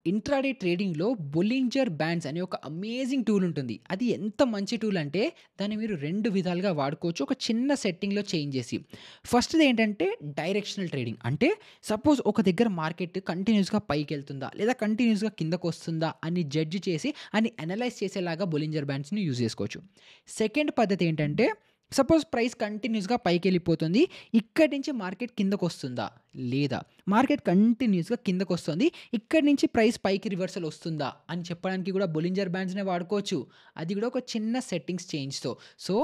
Intraday ట్రేడింగ్‌లో బొల్లింజర్ bands అనే ఒక అమేజింగ్ టూల్ ఉంటుంది. అది ఎంత మంచి టూల్ అంటే దాన్ని మీరు 2 విధాలుగా వాడుకోవచ్చు. ఒక చిన్న సెట్టింగ్‌లో చేంజ్ చేసి. ఫస్ట్‌ది ఏంటంటే డైరెక్షనల్ ట్రేడింగ్. అంటే సపోజ్ ఒక దగ్గర మార్కెట్ కంటిన్యూయస్‌గా పైకెళ్తుందా? లేదా కంటిన్యూయస్‌గా కిందకొస్తుందా? అని జడ్జ్ చేసి అని అనలైజ్ చేసేలాగా బొల్లింజర్ బ్యాండ్స్‌ని యూజ్ చేసుకోవచ్చు. సెకండ్ పద్ధతి ఏంటంటే సపోజ్ ప్రైస్ కంటిన్యూయస్‌గా పైకెళ్ళిపోతుంది. ఇక్కడి నుంచి మార్కెట్ కిందకొస్తుందా? లేదా మార్కెట్ కంటిన్యూయస్‌గా కిందకొస్తుంది. ఇక్కడి నుంచి ప్రైస్ పైకి రివర్సల్ వస్తుందా? అని చెప్పడానికి కూడా బొల్లింజర్ బ్యాండ్స్‌నే వాడుకోవచ్చు. అది కూడా ఒక చిన్న సెట్టింగ్స్ చేంజ్‌తో. సో,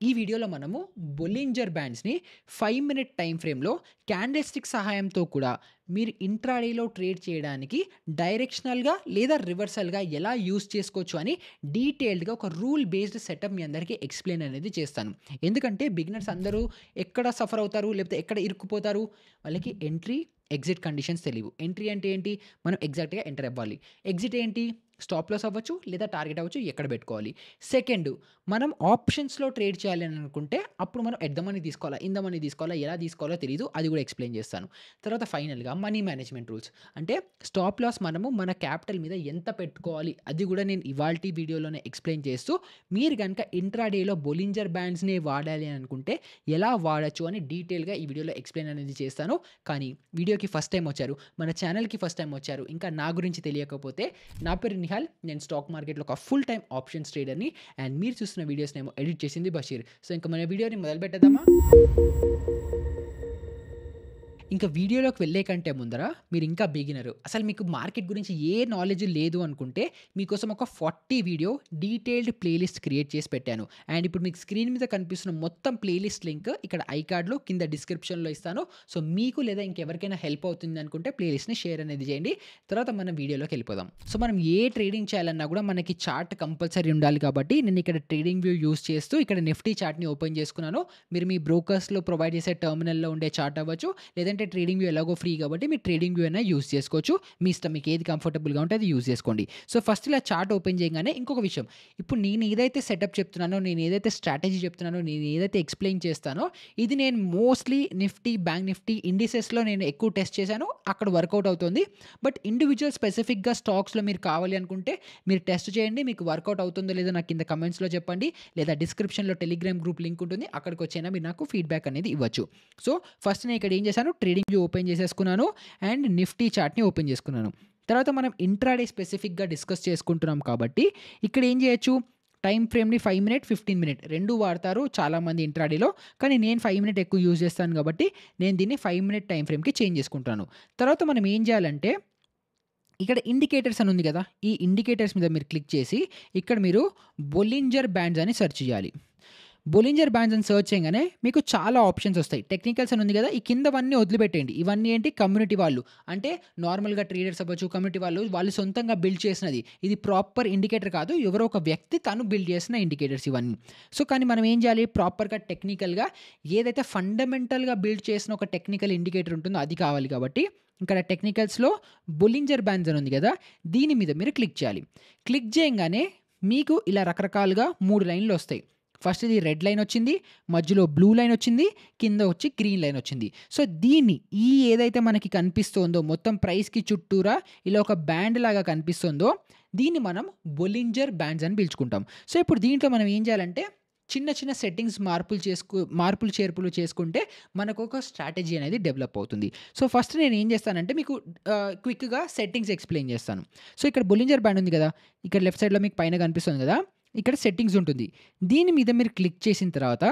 ఈ వీడియోలో మనము బొల్లింజర్ బ్యాండ్స్‌ని 5 మినిట్ టైమ్ ఫ్రేమ్‌లో క్యాండిల్ స్టిక్ సహాయంతో కూడా మీరు ఇంట్రాడేలో ట్రేడ్ చేయడానికి డైరెక్షనల్‌గా లేదా రివర్సల్‌గా ఎలా యూజ్ చేసుకోవచ్చు అని డీటెయిల్డ్‌గా ఒక రూల్ బేస్డ్ సెటప్ మీ అందరికీ ఎక్స్‌ప్లెయిన్ అనేది చేస్తాను. ఎందుకంటే బిగినర్స్ అందరూ ఎక్కడ సఫర్ అవుతారు? లేకపోతే ఎక్కడ ఇరుక్కుపోతారు? వాళ్ళకి ఎంట్రీ, ఎగ్జిట్ కండిషన్స్ తెలీవు. ఎంట్రీ అంటే ఏంటి? మనం ఎగ్జాక్ట్‌గా ఎంటర్ అవ్వాలి. ఎగ్జిట్ ఏంటి? స్టాప్ లాస్ అవ్వచ్చు లేదా టార్గెట్ అవ్వచ్చు. ఎక్కడ పెట్టుకోవాలి? సెకండ్ మనం ఆప్షన్స్‌లో ట్రేడ్ చేయాలి అని అనుకుంటే అప్పుడు మనం ఎట్ ద మనీ తీసుకోవాలా? ఇన్ ద మనీ తీసుకోవాలా? ఎలా తీసుకోవాలో తెలీదు. అది కూడా ఎక్స్‌ప్లెయిన్ చేస్తాను. తర్వాత ఫైనల్‌గా మనీ మేనేజ్‌మెంట్ రూల్స్. అంటే స్టాప్ లాస్ మనము మన క్యాపిటల్ మీద ఎంత పెట్టుకోవాలి? అది కూడా నేను ఇవాల్టి వీడియోలోనే ఎక్స్‌ప్లెయిన్ చేస్తూ మీరు గనుక ఇంట్రాడేలో బొల్లింజర్ బ్యాండ్స్‌నే వాడాలి అని అనుకుంటే ఎలా వాడొచ్చు అని డీటెయిల్‌గా ఈ వీడియోలో ఎక్స్‌ప్లెయిన్ అనేది చేస్తాను. కానీ వీడియోకి ఫస్ట్ టైమ్ వచ్చారు. మన ఛానల్‌కి ఫస్ట్ టైమ్ వచ్చారు. ఇంకా నా గురించి తెలియకపోతే నా పేరు నిహాల్. నేను స్టాక్ మార్కెట్‌లో ఒక ఫుల్ టైమ్ ఆప్షన్స్ ట్రేడర్‌ని. అండ్ మీరు చూస్తున్న వీడియోస్‌నేమో ఎడిట్ చేసింది బషీర్. సో, ఇంక మన వీడియోని మొదలుపెట్టేద్దామా? ఇంకా వీడియోలోకి వెళ్ళే కంటే ముందర మీరు ఇంకా బిగినరు. అసలు మీకు మార్కెట్ గురించి ఏ నాలెడ్జ్ లేదు అనుకుంటే మీకోసం ఒక 40 వీడియో డీటెయిల్డ్ ప్లేలిస్ట్ క్రియేట్ చేసి పెట్టాను. అండ్ ఇప్పుడు మీకు స్క్రీన్ మీద కనిపిస్తున్న మొత్తం ప్లేలిస్ట్ లింక్ ఇక్కడ ఐకార్డ్‌లో కింద డిస్క్రిప్షన్‌లో ఇస్తాను. సో, మీకు లేదా ఇంకెవరికైనా హెల్ప్ అవుతుంది అనుకుంటే ప్లేలిస్ట్‌ని షేర్ అనేది చేయండి. తర్వాత మనం వీడియోలోకి వెళ్ళిపోదాం. సో, మనం ఏ ట్రేడింగ్ చేయాలన్నా కూడా మనకి చార్ట్ కంపల్సరీ ఉండాలి కాబట్టి నేను ఇక్కడ ట్రేడింగ్ వ్యూ యూజ్ చేస్తూ ఇక్కడ నిఫ్టీ చార్ట్‌ని ఓపెన్ చేసుకున్నాను. మీరు మీ బ్రోకర్స్‌లో ప్రొవైడ్ చేసే టెర్మినల్‌లో ఉండే చార్ట్ అవ్వచ్చు. లేదంటే ట్రేడింగ్ వ్యూ ఎలాగో ఫ్రీ కాబట్టి మీరు ట్రేడింగ్ వ్యూ అయినా యూజ్ చేసుకోవచ్చు. మీ ఇష్టం మీకు ఏది కంఫర్టబుల్‌గా ఉంటే అది యూజ్ చేసుకోండి. సో, ఫస్ట్ ఇలా చార్ట్ ఓపెన్ చేయగానే ఇంకొక విషయం. ఇప్పుడు నేను ఏదైతే సెటప్ చెప్తున్నానో, నేను ఏదైతే స్ట్రాటజీ చెప్తున్నానో, నేను ఏదైతే ఎక్స్‌ప్లెయిన్ చేస్తానో ఇది నేను మోస్ట్‌లీ నిఫ్టీ, బ్యాంక్ నిఫ్టీ ఇండిసెస్‌లో నేను ఎక్కువ టెస్ట్ చేశాను. అక్కడ వర్కౌట్ అవుతుంది. బట్ ఇండివిడ్యువల్ స్పెసిఫిక్‌గా స్టాక్స్‌లో మీరు కావాలి అనుకుంటే మీరు టెస్ట్ చేయండి. మీకు వర్కౌట్ అవుతుందో లేదో నాకు కింద కమెంట్స్‌లో చెప్పండి. లేదా డిస్క్రిప్షన్‌లో టెలిగ్రామ్ గ్రూప్ లింక్ ఉంటుంది. అక్కడికొచ్చైనా మీరు నాకు ఫీడ్‌బ్యాక్ అనేది ఇవ్వచ్చు. సో, ఫస్ట్ నేను ఇక్కడ ఏం చేశాను ట్రేడింగ్ వ్యూ ఓపెన్ చేసేసుకున్నాను. అండ్ నిఫ్టీ చార్ట్‌ని ఓపెన్ చేసుకున్నాను. తర్వాత మనం ఇంట్రాడే స్పెసిఫిక్‌గా డిస్కస్ చేసుకుంటున్నాం కాబట్టి ఇక్కడ ఏం చేయొచ్చు టైమ్ ఫ్రేమ్‌ని 5 మినిట్, 15 మినిట్ 2 వాడతారు చాలామంది ఇంట్రాడేలో. కానీ నేను 5 మినిట్ ఎక్కువ యూజ్ చేస్తాను కాబట్టి నేను దీన్ని 5 మినిట్ టైమ్ ఫ్రేమ్‌కి చేంజ్ చేసుకుంటాను. తర్వాత మనం ఏం చేయాలంటే ఇక్కడ ఇండికేటర్స్ అని ఉంది కదా! ఈ ఇండికేటర్స్ మీద మీరు క్లిక్ చేసి ఇక్కడ మీరు బొల్లింజర్ బ్యాండ్స్ అని సెర్చ్ చేయాలి. బొలింజర్ బ్యాండ్స్ అని సెర్చ్ చేయగానే మీకు చాలా ఆప్షన్స్ వస్తాయి. టెక్నికల్స్ అని ఉంది కదా! ఈ కిందవన్నీ వదిలిపెట్టేయండి. ఇవన్నీ ఏంటి కమ్యూనిటీ వాళ్ళు. అంటే నార్మల్‌గా ట్రేడర్స్ అవ్వచ్చు, కమ్యూనిటీ వాళ్ళు సొంతంగా బిల్డ్ చేసినది. ఇది ప్రాపర్ ఇండికేటర్ కాదు. ఎవరో ఒక వ్యక్తి తను బిల్డ్ చేసిన ఇండికేటర్స్ ఇవన్నీ. సో, కానీ మనం ఏం చేయాలి ప్రాపర్‌గా టెక్నికల్‌గా ఏదైతే ఫండమెంటల్‌గా బిల్డ్ చేసిన ఒక టెక్నికల్ ఇండికేటర్ ఉంటుందో అది కావాలి కాబట్టి ఇక్కడ టెక్నికల్స్‌లో బొలింజర్ బ్యాండ్స్ అని ఉంది కదా! దీని మీద మీరు క్లిక్ చేయాలి. క్లిక్ చేయంగానే మీకు ఇలా రకరకాలుగా 3 లైన్‌లు వస్తాయి. ఫస్ట్‌ది రెడ్ లైన్ వచ్చింది. మధ్యలో బ్లూ లైన్ వచ్చింది. కింద వచ్చి గ్రీన్ లైన్ వచ్చింది. సో, దీన్ని ఏదైతే మనకి కనిపిస్తోందో మొత్తం ప్రైస్‌కి చుట్టూరా ఇలా ఒక బ్యాండ్ లాగా కనిపిస్తుందో దీన్ని మనం బొలింజర్ బ్యాండ్స్ అని పిలుచుకుంటాం. సో, ఇప్పుడు దీంట్లో మనం ఏం చేయాలంటే చిన్న చిన్న సెట్టింగ్స్ మార్పులు చేర్పులు చేసుకుంటే మనకొక స్ట్రాటజీ అనేది డెవలప్ అవుతుంది. సో, ఫస్ట్ నేను ఏం చేస్తానంటే మీకు క్విక్‌గా సెట్టింగ్స్ ఎక్స్‌ప్లెయిన్ చేస్తాను. సో, ఇక్కడ బొలింజర్ బ్యాండ్ ఉంది కదా! ఇక్కడ లెఫ్ట్ సైడ్‌లో మీకు పైన కనిపిస్తుంది కదా! ఇక్కడ సెట్టింగ్స్ ఉంటుంది. దీని మీద మీరు క్లిక్ చేసిన తర్వాత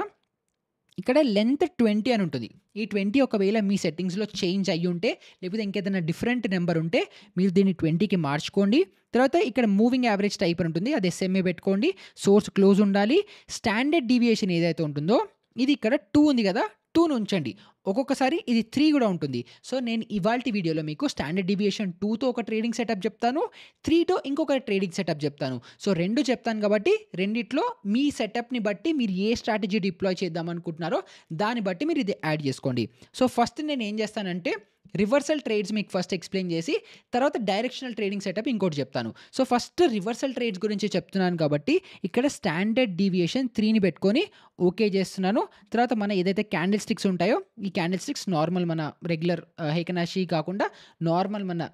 ఇక్కడ లెంత్ 20 అని ఉంటుంది. ఈ 20 ఒకవేళ మీ సెట్టింగ్స్‌లో చేంజ్ అయ్యుంటే లేకపోతే ఇంకేదైనా డిఫరెంట్ నంబర్ ఉంటే మీరు దీన్ని 20కి మార్చుకోండి. తర్వాత ఇక్కడ మూవింగ్ యావరేజ్ టైప్ అని ఉంటుంది. అది ఎస్ఎంఏ పెట్టుకోండి. సోర్స్ క్లోజ్ ఉండాలి. స్టాండర్డ్ డీవియేషన్ ఏదైతే ఉంటుందో ఇది ఇక్కడ 2 ఉంది కదా! 2ని ఉంచండి. ఒక్కొక్కసారి ఇది 3 కూడా ఉంటుంది. సో, నేను ఇవాల్టి వీడియోలో మీకు స్టాండర్డ్ డీవియేషన్ 2తో ఒక ట్రేడింగ్ సెటప్ చెప్తాను. 3తో ఇంకొక ట్రేడింగ్ సెటప్ చెప్తాను. సో, 2 చెప్తాను కాబట్టి రెండిట్లో మీ సెటప్‌ని బట్టి మీరు ఏ స్ట్రాటజీ డిప్లాయ్ చేద్దాం అనుకుంటున్నారో దాన్ని బట్టి మీరు ఇది యాడ్ చేసుకోండి. సో, ఫస్ట్ నేను ఏం చేస్తానంటే రివర్సల్ ట్రేడ్స్ మీకు ఫస్ట్ ఎక్స్‌ప్లెయిన్ చేసి తర్వాత డైరెక్షనల్ ట్రేడింగ్ సెటప్ ఇంకోటి చెప్తాను. సో, ఫస్ట్ రివర్సల్ ట్రేడ్స్ గురించి చెప్తున్నాను కాబట్టి ఇక్కడ స్టాండర్డ్ డీవియేషన్ 3ని పెట్టుకొని ఓకే చేస్తున్నాను. తర్వాత మన ఏదైతే క్యాండిల్ స్టిక్స్ ఉంటాయో ఈ క్యాండిల్ స్టిక్స్ నార్మల్ మన రెగ్యులర్ హేకనాషి కాకుండా నార్మల్ మన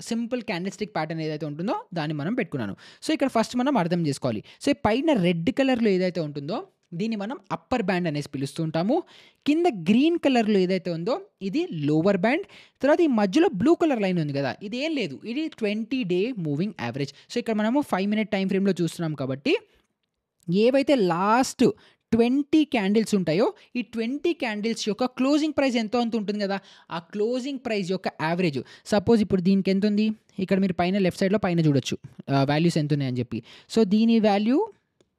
సింపుల్ క్యాండిల్ స్టిక్ ప్యాటర్న్ ఏదైతే ఉంటుందో దాన్ని మనం పెట్టుకున్నాను. సో, ఇక్కడ ఫస్ట్ మనం అర్థం చేసుకోవాలి. సో, ఈ పైన రెడ్ కలర్‌లో ఏదైతే ఉంటుందో దీన్ని మనం అప్పర్ బ్యాండ్ అనేసి పిలుస్తూ ఉంటాము. కింద గ్రీన్ కలర్‌లో ఏదైతే ఉందో ఇది లోవర్ బ్యాండ్. తర్వాత ఈ మధ్యలో బ్లూ కలర్ లైన్ ఉంది కదా! ఇదేం లేదు. ఇది 20 డే మూవింగ్ యావరేజ్. సో, ఇక్కడ మనము 5 మినిట్ టైమ్ ఫ్రేమ్‌లో చూస్తున్నాం కాబట్టి ఏవైతే లాస్ట్ 20 క్యాండిల్స్ ఉంటాయో ఈ 20 క్యాండిల్స్ యొక్క క్లోజింగ్ ప్రైస్ ఎంతో అంత ఉంటుంది కదా! ఆ క్లోజింగ్ ప్రైస్ యొక్క యావరేజ్ సపోజ్ ఇప్పుడు దీనికి ఎంతుంది? ఇక్కడ మీరు పైన లెఫ్ట్ సైడ్‌లో పైన చూడొచ్చు. వాల్యూస్ ఎంతున్నాయని చెప్పి. సో, దీని వాల్యూ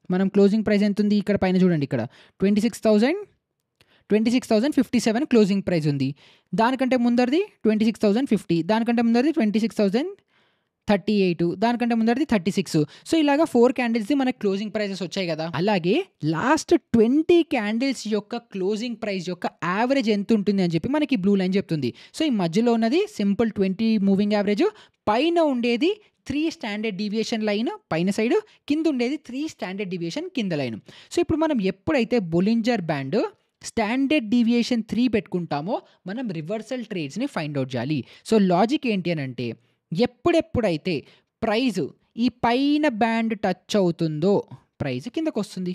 మనం క్లోజింగ్ ప్రైస్ ఎంతుంది? ఇక్కడ పైన చూడండి ఇక్కడ 26,057 క్లోజింగ్ ప్రైస్ ఉంది. దానికంటే ముందరిది 26,050 దానికంటే ముందరిది 26,038 దానికంటే ముందరిది 36. సో, ఇలాగా 4 క్యాండిల్స్‌ది మనకు క్లోజింగ్ ప్రైసెస్ వచ్చాయి కదా! అలాగే లాస్ట్ 20 క్యాండిల్స్ యొక్క క్లోజింగ్ ప్రైస్ యొక్క యావరేజ్ ఎంతుంటుంది అని చెప్పి మనకి బ్లూ లైన్ చెప్తుంది. సో, ఈ మధ్యలో ఉన్నది సింపుల్ 20 మూవింగ్ యావరేజ్. పైన ఉండేది 3 స్టాండర్డ్ డీవియేషన్ లైన్ పైన సైడ్, కింద ఉండేది 3 స్టాండర్డ్ డీవియేషన్ కింద లైన్. సో, ఇప్పుడు మనం ఎప్పుడైతే బొలింజర్ బ్యాండ్ స్టాండర్డ్ డీవియేషన్ 3 పెట్టుకుంటామో మనం రివర్సల్ ట్రేడ్స్‌ని ఫైండ్ ఔట్ చేయాలి. సో, లాజిక్ ఏంటి అనంటే ఎప్పుడెప్పుడైతే ప్రైస్ ఈ పైన బ్యాండ్ టచ్ అవుతుందో ప్రైస్ కిందకొస్తుంది.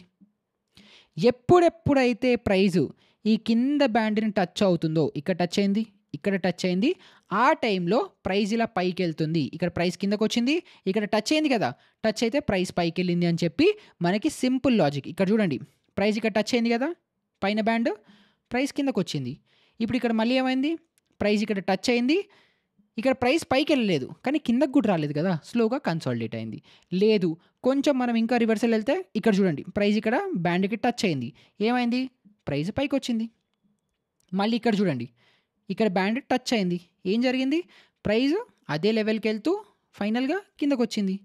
ఎప్పుడెప్పుడైతే ప్రైస్ ఈ కింద బ్యాండ్‌ని టచ్ అవుతుందో ఇక్కడ టచ్ అయింది, ఇక్కడ టచ్ అయింది. ఆ టైంలో ప్రైస్ ఇలా పైకెళ్తుంది. ఇక్కడ ప్రైస్ కిందకొచ్చింది. ఇక్కడ టచ్ అయింది కదా! టచ్ అయితే ప్రైస్ పైకెళ్ళింది అని చెప్పి మనకి సింపుల్ లాజిక్. ఇక్కడ చూడండి ప్రైస్ ఇక్కడ టచ్ అయింది కదా! పైన బ్యాండ్ ప్రైస్ కిందకొచ్చింది. ఇప్పుడు ఇక్కడ మళ్ళీ ఏమైంది? ప్రైస్ ఇక్కడ టచ్ అయింది. ఇక్కడ ప్రైస్ పైకెళ్ళలేదు. కానీ కిందకి కూడా రాలేదు కదా! స్లోగా కన్సాలిడేట్ అయింది. లేదు కొంచెం మనం ఇంకా రివర్సల్ ఎళ్తే ఇక్కడ చూడండి ప్రైస్ ఇక్కడ బ్యాండ్‌కి టచ్ అయింది. ఏమైంది? ప్రైస్ పైకొచ్చింది. మళ్ళీ ఇక్కడ చూడండి. ఇక్కడ బ్యాండ్ టచ్ అయింది. ఏం జరిగింది? ప్రైస్ అదే లెవెల్‌కెళ్తూ ఫైనల్‌గా కిందకొచ్చింది.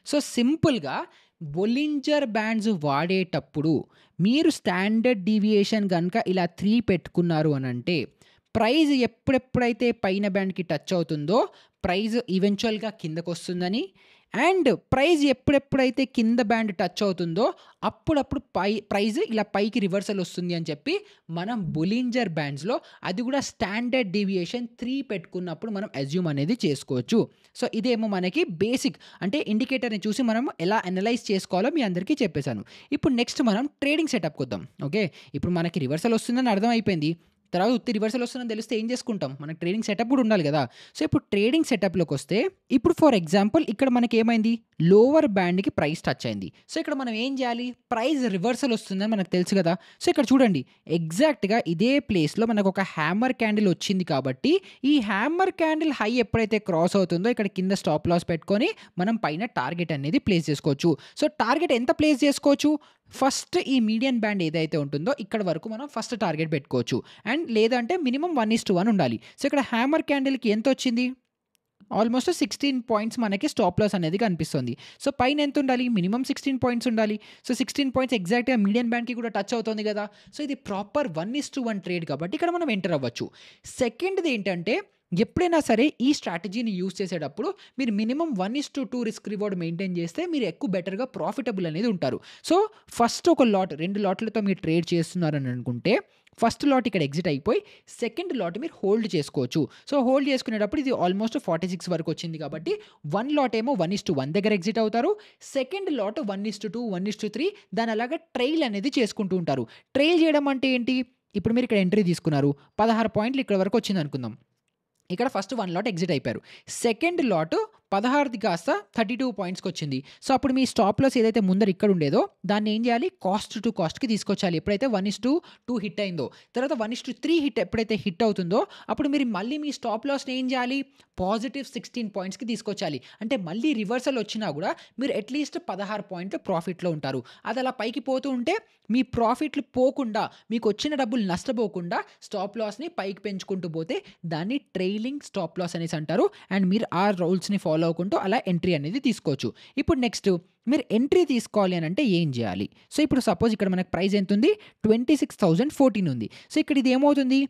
సో, సింపుల్‌గా బొలింజర్ బ్యాండ్స్ వాడేటప్పుడు మీరు స్టాండర్డ్ డీవియేషన్ గనక ఇలా 3 పెట్టుకున్నారు అనంటే ప్రైస్ ఎప్పుడెప్పుడైతే పైన బ్యాండ్‌కి టచ్ అవుతుందో ప్రైస్ ఈవెంచువల్‌గా కిందకొస్తుందని, అండ్ ప్రైస్ ఎప్పుడెప్పుడైతే కింద బ్యాండ్ టచ్ అవుతుందో అప్పుడప్పుడు ప్రైస్ ఇలా పైకి రివర్సల్ వస్తుంది అని చెప్పి మనం బొలింజర్ బ్యాండ్స్‌లో అది కూడా స్టాండర్డ్ డీవియేషన్ 3 పెట్టుకున్నప్పుడు మనం అస్యూమ్ అనేది చేసుకోవచ్చు. సో, ఇదేమో మనకి బేసిక్ అంటే ఇండికేటర్‌ని చూసి మనం ఎలా అనలైజ్ చేసుకోవాలో మీ అందరికీ చెప్పేసాను. ఇప్పుడు నెక్స్ట్ మనం ట్రేడింగ్ సెటప్‌కొద్దాం. ఓకే. ఇప్పుడు మనకి రివర్సల్ వస్తుందని అర్థమైపోయింది. తర్వాత ఉత్తి రివర్సల్ వస్తుందని తెలిస్తే ఏం చేసుకుంటాం? మనకు ట్రేడింగ్ సెటప్ కూడా ఉండాలి కదా! సో, ఇప్పుడు ట్రేడింగ్ సెటప్‌లోకొస్తే ఇప్పుడు ఫర్ ఎగ్జాంపుల్ ఇక్కడ మనకేమైంది? లోవర్ బ్యాండ్‌కి ప్రైస్ టచ్ అయింది. సో, ఇక్కడ మనం ఏం చేయాలి? ప్రైస్ రివర్సల్ వస్తుందని మనకు తెలుసు కదా! సో, ఇక్కడ చూడండి ఎగ్జాక్ట్‌గా ఇదే ప్లేస్‌లో మనకు ఒక హ్యామర్ క్యాండిల్ వచ్చింది కాబట్టి ఈ హ్యామర్ క్యాండిల్ హై ఎప్పుడైతే క్రాస్ అవుతుందో ఇక్కడ కింద స్టాప్ లాస్ పెట్టుకొని మనం పైన టార్గెట్ అనేది ప్లేస్ చేసుకోవచ్చు. సో, టార్గెట్ ఎంత ప్లేస్ చేసుకోవచ్చు? ఫస్ట్ ఈ మీడియన్ బ్యాండ్ ఏదైతే ఉంటుందో ఇక్కడ వరకు మనం ఫస్ట్ టార్గెట్ పెట్టుకోవచ్చు. అండ్ లేదంటే మినిమమ్ 1:1 ఉండాలి. సో, ఇక్కడ హ్యామర్ క్యాండిల్‌కి ఎంతొచ్చింది? ఆల్మోస్ట్ 16 పాయింట్స్ మనకి స్టాప్ లాస్ అనేది కనిపిస్తుంది. సో, పైన ఎంత ఉండాలి? మినిమమ్ 16 పాయింట్స్ ఉండాలి. సో, 16 పాయింట్స్ ఎగ్జాక్ట్‌గా మీడియన్ బ్యాండ్‌కి కూడా టచ్ అవుతుంది కదా! సో, ఇది ప్రాపర్ 1:1 ట్రేడ్ కాబట్టి ఇక్కడ మనం ఎంటర్ అవ్వచ్చు. సెకండ్‌ది ఏంటంటే ఎప్పుడైనా సరే ఈ స్ట్రాటజీని యూజ్ చేసేటప్పుడు మీరు మినిమమ్ 1:2 రిస్క్ రివార్డ్ మెయింటైన్ చేస్తే మీరు ఎక్కువ బెటర్‌గా ప్రాఫిటబుల్ అనేది ఉంటారు. సో, ఫస్ట్ ఒక లాట్ 2 లాట్‌లతో మీరు ట్రేడ్ చేస్తున్నారని అనుకుంటే ఫస్ట్ లాట్ ఇక్కడ ఎగ్జిట్ అయిపోయి సెకండ్ లాట్ మీరు హోల్డ్ చేసుకోవచ్చు. సో, హోల్డ్ చేసుకునేటప్పుడు ఇది ఆల్మోస్ట్ 46 వరకు వచ్చింది కాబట్టి 1 లాట్ ఏమో 1:1 దగ్గర ఎగ్జిట్ అవుతారు. సెకండ్ లాట్ 1:2, 1:3 దాని అలాగా ట్రైల్ అనేది చేసుకుంటూ ఉంటారు. ట్రైల్ చేయడం అంటే ఏంటి? ఇప్పుడు మీరు ఇక్కడ ఎంట్రీ తీసుకున్నారు. 16 పాయింట్లు ఇక్కడ వరకు వచ్చిందనుకుందాం. ఇక్కడ ఫస్ట్ 1 లాట్ ఎగ్జిట్ అయిపోయారు. సెకండ్ లాట్ 16ది కాస్త 32 పాయింట్స్‌కొచ్చింది. సో, అప్పుడు మీ స్టాప్ లాస్ ఏదైతే ముందర ఇక్కడ ఉండేదో దాన్ని ఏం చేయాలి? కాస్ట్ టు కాస్ట్‌కి తీసుకొచ్చాలి. ఎప్పుడైతే 1:2 హిట్ అయిందో తర్వాత 1:3 ఎప్పుడైతే హిట్ అవుతుందో అప్పుడు మీరు మళ్ళీ మీ స్టాప్ లాస్‌ని ఏం చేయాలి? పాజిటివ్ 16 పాయింట్స్‌కి తీసుకొచ్చాలి. అంటే మళ్ళీ రివర్సల్ వచ్చినా కూడా మీరు అట్‌లీస్ట్ 16 పాయింట్లు ప్రాఫిట్‌లో ఉంటారు. అది అలా పైకి పోతూ ఉంటే మీ ప్రాఫిట్లు పోకుండా మీకు వచ్చిన డబ్బులు నష్టపోకుండా స్టాప్ లాస్‌ని పైకి పెంచుకుంటూ పోతే దాన్ని ట్రైలింగ్ స్టాప్ లాస్ అనేసి అంటారు. అండ్ మీరు ఆ రూల్స్‌ని ఫాలో అవ్వకుంటూ అలా ఎంట్రీ అనేది తీసుకోవచ్చు. ఇప్పుడు నెక్స్ట్ మీరు ఎంట్రీ తీసుకోవాలి అని అంటే ఏం చేయాలి? సో, ఇప్పుడు సపోజ్ ఇక్కడ మనకు ప్రైస్ ఎంతుంది? 26,014 ఉంది. సో, ఇక్కడ ఇది ఏమవుతుంది?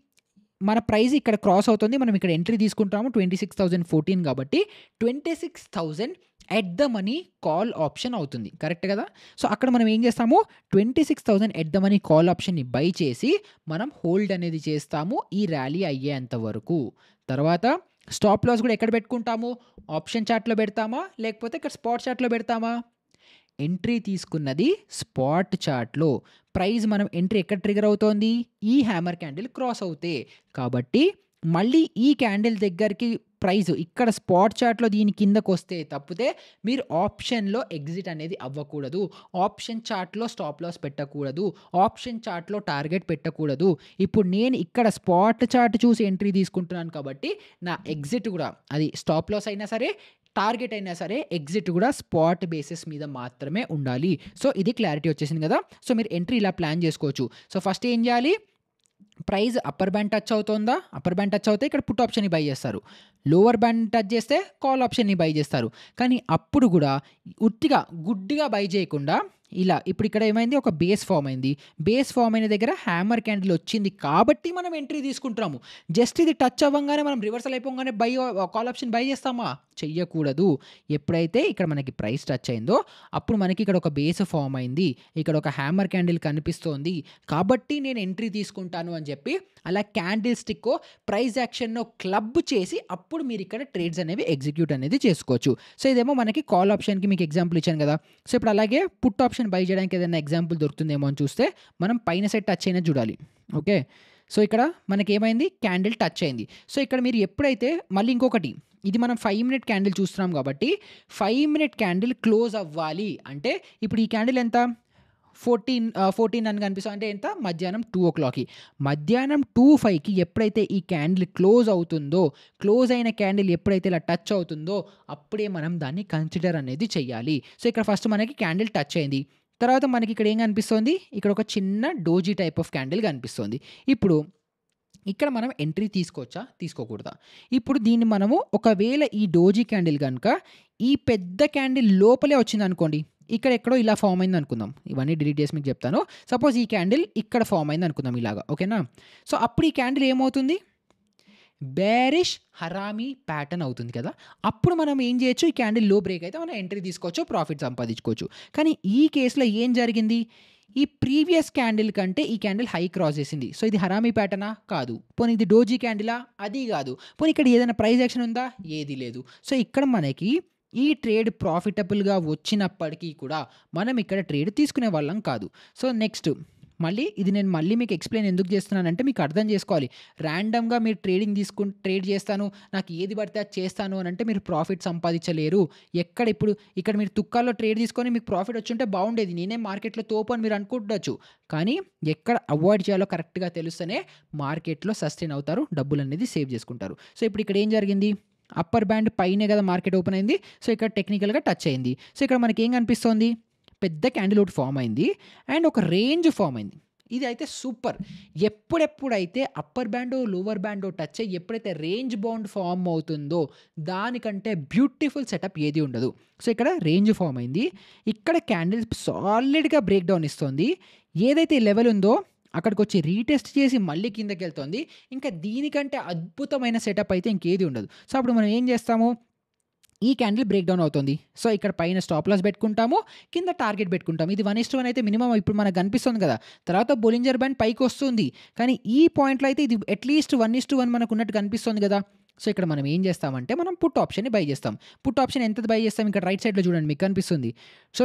మన ప్రైస్ ఇక్కడ క్రాస్ అవుతుంది. మనం ఇక్కడ ఎంట్రీ తీసుకుంటాము 26,014 కాబట్టి 26,000 at the money call option అవుతుంది. కరెక్ట్ కదా! సో, అక్కడ మనం ఏం చేస్తాము? 26,000 ఎట్ ద మనీ కాల్ ఆప్షన్‌ని బై చేసి మనం హోల్డ్ అనేది చేస్తాము ఈ ర్యాలీ అయ్యేంత వరకు. తర్వాత స్టాప్ లాస్ కూడా ఎక్కడ పెట్టుకుంటాము? ఆప్షన్ చార్ట్‌లో పెడతామా? లేకపోతే ఇక్కడ స్పాట్ చార్ట్‌లో పెడతామా? ఎంట్రీ తీసుకున్నది స్పాట్ చార్ట్‌లో. ప్రైస్ మనం ఎంట్రీ ఎక్కడ ట్రిగ్గర్ అవుతోంది? ఈ హ్యామర్ క్యాండిల్ క్రాస్ అవుతే. కాబట్టి మళ్ళీ ఈ క్యాండిల్ దగ్గరికి ప్రైస్ ఇక్కడ స్పాట్ చార్ట్‌లో దీని కిందకొస్తే తప్పితే మీరు ఆప్షన్‌లో ఎగ్జిట్ అనేది అవ్వకూడదు. ఆప్షన్ చార్ట్‌లో స్టాప్ లాస్ పెట్టకూడదు. ఆప్షన్ చార్ట్‌లో టార్గెట్ పెట్టకూడదు. ఇప్పుడు నేను ఇక్కడ స్పాట్ చార్ట్ చూసి ఎంట్రీ తీసుకుంటున్నాను కాబట్టి నా ఎగ్జిట్ కూడా అది స్టాప్ లాస్ అయినా సరే, టార్గెట్ అయినా సరే ఎగ్జిట్ కూడా స్పాట్ బేసిస్ మీద మాత్రమే ఉండాలి. సో, ఇది క్లారిటీ వచ్చేసింది కదా! సో, మీరు ఎంట్రీ ఇలా ప్లాన్ చేసుకోవచ్చు. సో, ఫస్ట్ ఏం చేయాలి? ప్రైస్ అప్పర్ బ్యాండ్ టచ్ అవుతోందా? అప్పర్ బ్యాండ్ టచ్ అవుతే ఇక్కడ పుట్ ఆప్షన్‌ని బై చేస్తారు. లోవర్ బ్యాండ్ టచ్ చేస్తే కాల్ ఆప్షన్‌ని బై చేస్తారు. కానీ అప్పుడు కూడా ఉట్టిగా గుడ్డిగా బై చేయకుండా ఇలా ఇప్పుడు ఇక్కడ ఏమైంది? ఒక బేస్ ఫార్మ్ అయింది. బేస్ ఫార్మ్ అయిన దగ్గర హ్యామర్ క్యాండిల్ వచ్చింది కాబట్టి మనం ఎంట్రీ తీసుకుంటున్నాము. జస్ట్ ఇది టచ్ అవ్వంగానే మనం రివర్సల్ అయిపోగానే కాల్ ఆప్షన్ బై చేస్తామా? చెయ్యకూడదు. ఎప్పుడైతే ఇక్కడ మనకి ప్రైస్ టచ్ అయిందో అప్పుడు మనకి ఇక్కడ ఒక బేస్ ఫార్మ్ అయింది. ఇక్కడ ఒక హ్యామర్ క్యాండిల్ కనిపిస్తోంది. కాబట్టి నేను ఎంట్రీ తీసుకుంటాను అని చెప్పి అలా క్యాండిల్ స్టిక్కో, ప్రైస్ యాక్షన్‌నో క్లబ్ చేసి అప్పుడు మీరు ఇక్కడ ట్రేడ్స్ అనేవి ఎగ్జిక్యూట్ అనేది చేసుకోవచ్చు. సో, ఇదేమో మనకి కాల్ ఆప్షన్‌కి మీకు ఎగ్జాంపుల్ ఇచ్చాను కదా! సో, ఇప్పుడు అలాగే పుట్ ఆప్షన్ బై చేయడానికి ఏదైనా ఎగ్జాంపుల్ దొరుకుతుందేమో అని చూస్తే మనం పైన సైడ్ టచ్ అయినది చూడాలి. ఓకే. సో, ఇక్కడ మనకేమైంది? క్యాండిల్ టచ్ అయింది. సో, ఇక్కడ మీరు ఎప్పుడైతే మళ్ళీ ఇంకొకటి ఇది మనం 5 మినిట్ క్యాండిల్ చూస్తున్నాం కాబట్టి 5 మినిట్ క్యాండిల్ క్లోజ్ అవ్వాలి అంటే ఇప్పుడు ఈ క్యాండిల్ ఎంత? 14 అని కనిపిస్తుంది. అంటే ఎంత? మధ్యాహ్నం 2:00కి. మధ్యాహ్నం 2:05కి ఎప్పుడైతే ఈ క్యాండిల్ క్లోజ్ అవుతుందో, క్లోజ్ అయిన క్యాండిల్ ఎప్పుడైతే ఇలా టచ్ అవుతుందో అప్పుడే మనం దాన్ని కన్సిడర్ అనేది చేయాలి. సో, ఇక్కడ ఫస్ట్ మనకి క్యాండిల్ టచ్ అయింది. తర్వాత మనకి ఇక్కడ ఏం కనిపిస్తోంది? ఇక్కడ ఒక చిన్న డోజీ టైప్ ఆఫ్ క్యాండిల్ కనిపిస్తోంది. ఇప్పుడు ఇక్కడ మనం ఎంట్రీ తీసుకోవచ్చా? తీసుకోకూడదా? ఇప్పుడు దీన్ని మనము ఒకవేళ ఈ డోజీ క్యాండిల్ గనుక ఈ పెద్ద క్యాండిల్ లోపలే వచ్చిందనుకోండి. ఇక్కడ ఎక్కడో ఇలా ఫార్మ్ అయిందనుకుందాం. ఇవన్నీ డిలీట్ చేసి మీకు చెప్తాను. సపోజ్ ఈ క్యాండిల్ ఇక్కడ ఫార్మ్ అయిందనుకుందాం ఇలాగా. ఓకేనా? సో, అప్పుడు ఈ క్యాండిల్ ఏమవుతుంది? బేరిష్ హరామీ ప్యాటర్న్ అవుతుంది కదా! అప్పుడు మనం ఏం చేయొచ్చు? ఈ క్యాండిల్ లో బ్రేక్ అయితే మనం ఎంట్రీ తీసుకోవచ్చు. ప్రాఫిట్ సంపాదించుకోవచ్చు. కానీ ఈ కేస్‌లో ఏం జరిగింది? ఈ ప్రీవియస్ క్యాండిల్ కంటే ఈ క్యాండిల్ హై క్రాస్ చేసింది. సో, ఇది హరామీ ప్యాటర్నా? కాదు. పోనీ ఇది డోజీ క్యాండిలా? అది కాదు. పోనీ ఇక్కడ ఏదైనా ప్రైస్ యాక్షన్ ఉందా? ఏది లేదు. సో, ఇక్కడ మనకి ఈ ట్రేడ్ ప్రాఫిటబుల్‌గా వచ్చినప్పటికీ కూడా మనం ఇక్కడ ట్రేడ్ తీసుకునే వాళ్ళం కాదు. సో, నెక్స్ట్ మళ్ళీ ఇది నేను మళ్ళీ మీకు ఎక్స్‌ప్లెయిన్ ఎందుకు చేస్తున్నానంటే మీకు అర్థం చేసుకోవాలి. ర్యాండమ్‌గా మీరు ట్రేడ్ చేస్తాను, నాకు ఏది పడితే అది చేస్తాను అనంటే మీరు ప్రాఫిట్ సంపాదించలేరు. ఇక్కడ మీరు తుక్కాల్లో ట్రేడ్ తీసుకొని మీకు ప్రాఫిట్ వచ్చుంటే బాగుండేది. నేనే మార్కెట్‌లో తోపు అని మీరు అనుకుండొచ్చు. కానీ ఎక్కడ అవాయిడ్ చేయాలో కరెక్ట్‌గా తెలుస్తేనే మార్కెట్‌లో సస్టైన్ అవుతారు. డబ్బులనేది సేవ్ చేసుకుంటారు. సో, ఇప్పుడు ఇక్కడ ఏం జరిగింది? అప్పర్ బ్యాండ్ పైనే కదా మార్కెట్ ఓపెన్ అయింది. సో, ఇక్కడ టెక్నికల్‌గా టచ్ అయింది. సో, ఇక్కడ మనకేం కనిపిస్తోంది? పెద్ద క్యాండిల్ ఒకటి ఫార్మ్ అయింది. అండ్ ఒక రేంజ్ ఫార్మ్ అయింది. ఇది అయితే సూపర్. ఎప్పుడైతే upper Bando, lower Bando touch అయ్యి ఎప్పుడైతే రేంజ్ బౌండ్ ఫార్మ్ అవుతుందో దానికంటే బ్యూటిఫుల్ సెటప్ ఏది ఉండదు. సో, ఇక్కడ రేంజ్ ఫార్మ్ అయింది. ఇక్కడ క్యాండిల్ సాలిడ్‌గా బ్రేక్ డౌన్ ఇస్తోంది. ఏదైతే లెవెల్ ఉందో అక్కడికొచ్చి రీటెస్ట్ చేసి మళ్ళీ కిందకెళ్తోంది. ఇంకా దీనికంటే అద్భుతమైన సెటప్ అయితే ఇంకేది ఉండదు. సో, అప్పుడు మనం ఏం చేస్తాము? ఈ క్యాండిల్ బ్రేక్ డౌన్ అవుతుంది. సో, ఇక్కడ పైన స్టాప్ లాస్ పెట్టుకుంటాము. కింద టార్గెట్ పెట్టుకుంటాము. ఇది 1:1 అయితే మినిమమ్ ఇప్పుడు మనకు కనిపిస్తుంది కదా! తర్వాత బొలింజర్ బ్యాండ్ పైకొస్తుంది. కానీ ఈ పాయింట్‌లో అయితే ఇది అట్‌లీస్ట్ 1:1 మనకున్నట్టు కనిపిస్తుంది కదా! సో, ఇక్కడ మనం ఏం చేస్తామంటే మనం పుట్ ఆప్షన్‌ని బై చేస్తాం. పుట్ ఆప్షన్ ఎంతది బై చేస్తాం? ఇక్కడ రైట్ సైడ్‌లో చూడండి మీకు కనిపిస్తుంది. సో,